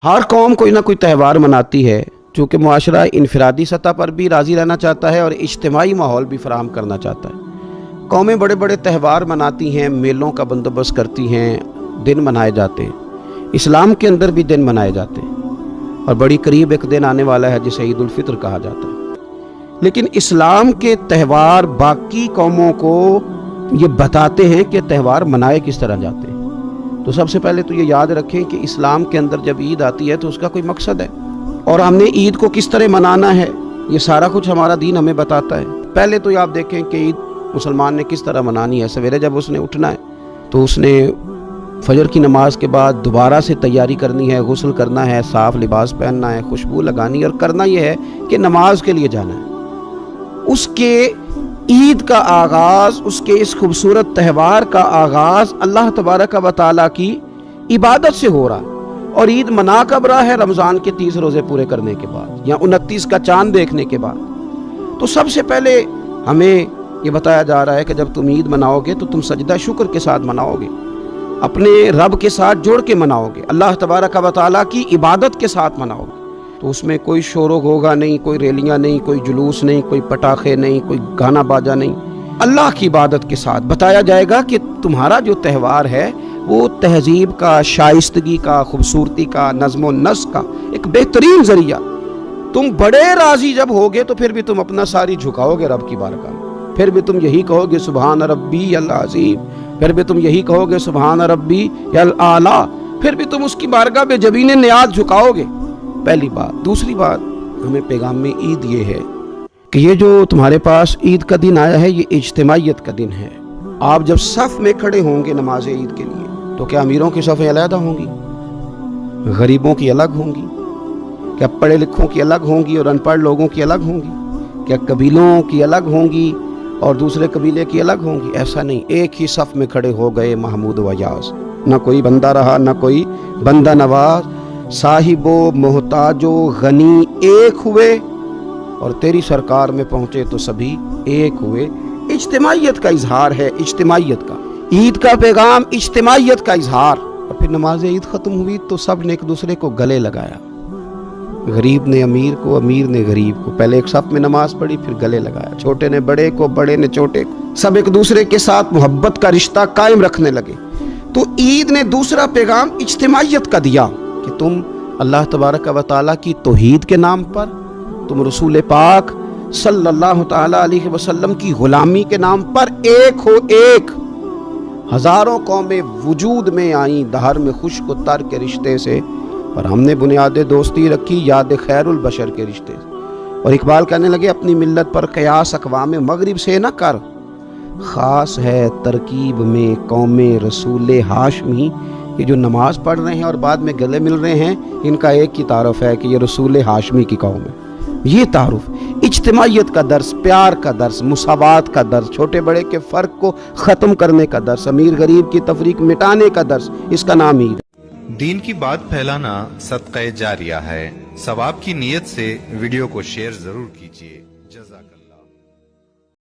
हर कौम कोई ना कोई त्यौहार मनाती है, चूँकि मुआशरा इनफरादी सतह पर भी राज़ी रहना चाहता है और इज्तिमाई माहौल भी फराहम करना चाहता है। कौमें बड़े बड़े त्यौहार मनाती हैं, मेलों का बंदोबस्त करती हैं, दिन मनाए जाते हैं। इस्लाम के अंदर भी दिन मनाए जाते हैं और बड़ी करीब एक दिन आने वाला है जिसे ईद उल फितर कहा जाता है। लेकिन इस्लाम के त्यौहार बाकी कौमों को ये बताते हैं कि त्यौहार मनाए किस तरह जाते हैं। तो सबसे पहले तो ये याद रखें कि इस्लाम के अंदर जब ईद आती है तो उसका कोई मकसद है और हमने ईद को किस तरह मनाना है, ये सारा कुछ हमारा दीन हमें बताता है। पहले तो ये आप देखें कि ईद मुसलमान ने किस तरह मनानी है। सवेरे जब उसने उठना है तो उसने फजर की नमाज के बाद दोबारा से तैयारी करनी है, गुस्ल करना है, साफ़ लिबास पहनना है, खुशबू लगानी है और करना यह है कि नमाज के लिए जाना है। उसके ईद का आगाज़, उसके इस खूबसूरत त्यौहार का आगाज़ अल्लाह तबारक व तआला की इबादत से हो रहा। और ईद मना कब रहा है? रमज़ान के 30 रोज़े पूरे करने के बाद या 29 का चांद देखने के बाद। तो सबसे पहले हमें ये बताया जा रहा है कि जब तुम ईद मनाओगे तो तुम सजदा शुक्र के साथ मनाओगे, अपने रब के साथ जोड़ के मनाओगे, अल्लाह तबारक व तआला की इबादत के साथ मनाओगे। तो उसमें कोई शोर होगा नहीं, कोई रैलियाँ नहीं, कोई जुलूस नहीं, कोई पटाखे नहीं, कोई गाना बाजा नहीं। अल्लाह की इबादत के साथ बताया जाएगा कि तुम्हारा जो त्यौहार है वो तहजीब का, शाइस्तगी का, खूबसूरती का, नज़्म नस्क का एक बेहतरीन ज़रिया। तुम बड़े राज़ी जब होगे तो फिर भी तुम अपना सारी झुकाओगे रब की बारगाह में, फिर भी तुम यही कहोगे सुबहान रब्बी अल अज़ीम, फिर भी तुम यही कहोगे सुबहान रब्बी अल आला, फिर भी तुम उसकी बारगाह में जबीन नियाज़ झुकाओगे। पहली बात। दूसरी बात, हमें पैगाम में ईद ये है कि ये जो तुम्हारे पास ईद का दिन आया है ये इज्तिमाइयत का दिन है। आप जब सफ़ में खड़े होंगे नमाज ईद के लिए तो क्या अमीरों की सफ़ें अलग होंगी, गरीबों की अलग होंगी? क्या पढ़े लिखों की अलग होंगी और अनपढ़ लोगों की अलग होंगी? क्या कबीलों की अलग होंगी और दूसरे कबीले की अलग होंगी? ऐसा नहीं, एक ही सफ़ में खड़े हो गए महमूद वयाज। ना कोई बंदा रहा ना कोई बंदा नवाज, साहिबो मोहताजो गनी एक हुए और तेरी सरकार में पहुंचे तो सभी एक हुए। इज्तिमाइयत का इजहार है, इज्तिमाइयत का। ईद का पैगाम इज्तिमाइयत का इजहार। और फिर नमाज ईद ख़त्म हुई तो सब ने एक दूसरे को गले लगाया, गरीब ने अमीर को, अमीर ने गरीब को। पहले एक सफ़ में नमाज पढ़ी, फिर गले लगाया, छोटे ने बड़े को, बड़े ने छोटे को। सब एक दूसरे के साथ मोहब्बत का रिश्ता कायम रखने लगे। तो ईद ने दूसरा पैगाम इज्तिमाइयत का दिया कि तुम अल्लाह तबारक व तआला की तौहीद के नाम पर, तुम रसूल पाक सल्लल्लाहु तआला अलैहि वसल्लम की गुलामी के नाम पर एक हो एक। हज़ारों कौमें वजूद में आईं दहर में खुश्क तर के रिश्ते से, और हमने बुनियाद दोस्ती रखी याद खैरुल बशर के रिश्ते से। और इकबाल कहने लगे अपनी मिल्लत पर क़यास अक़वाम मगरिब से न कर, ख़ास है तरकीब में कौमे रसूल हाशमी। ये जो नमाज पढ़ रहे हैं और बाद में गले मिल रहे हैं, इनका एक ही तारुफ है कि ये रसूल हाशमी की कौम है। ये तारुफ इज्तिमाइयत का दर्स, प्यार का दर्स, मुसावात का दर्स, छोटे बड़े के फ़र्क को ख़त्म करने का दर्स, अमीर गरीब की तफरीक मिटाने का दर्स, इसका नाम ईद है। दीन की बात फैलाना सदक़े जारिया है। सवाब की नीयत से वीडियो को शेयर जरूर कीजिए।